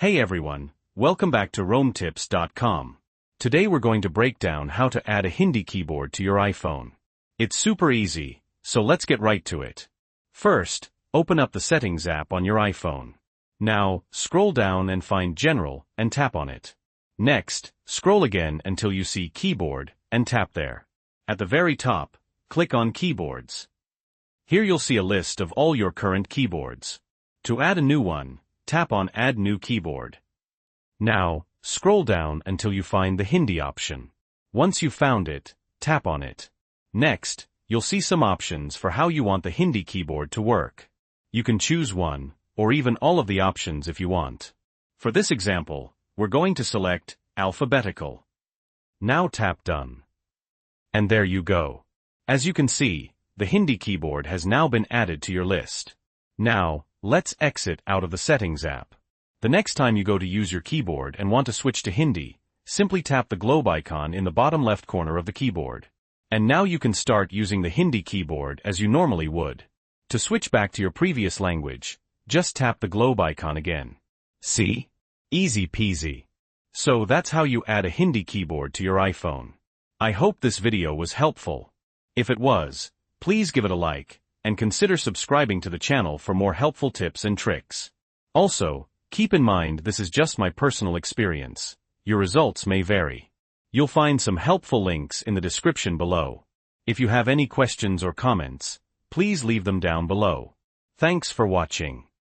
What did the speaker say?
Hey everyone, welcome back to RoamTips.com. Today we're going to break down how to add a Hindi keyboard to your iPhone. It's super easy, so let's get right to it. First, open up the Settings app on your iPhone. Now, scroll down and find General and tap on it. Next, scroll again until you see Keyboard and tap there. At the very top, click on Keyboards. Here you'll see a list of all your current keyboards. To add a new one, tap on Add New Keyboard. Now, scroll down until you find the Hindi option. Once you've found it, tap on it. Next, you'll see some options for how you want the Hindi keyboard to work. You can choose one, or even all of the options if you want. For this example, we're going to select Alphabetical. Now tap Done. And there you go. As you can see, the Hindi keyboard has now been added to your list. Now, let's exit out of the Settings app. The next time you go to use your keyboard and want to switch to Hindi, simply tap the globe icon in the bottom left corner of the keyboard. And now you can start using the Hindi keyboard as you normally would. To switch back to your previous language, just tap the globe icon again. See? Easy peasy. So that's how you add a Hindi keyboard to your iPhone. I hope this video was helpful. If it was, please give it a like, and consider subscribing to the channel for more helpful tips and tricks. Also, keep in mind this is just my personal experience. Your results may vary. You'll find some helpful links in the description below. If you have any questions or comments, please leave them down below. Thanks for watching.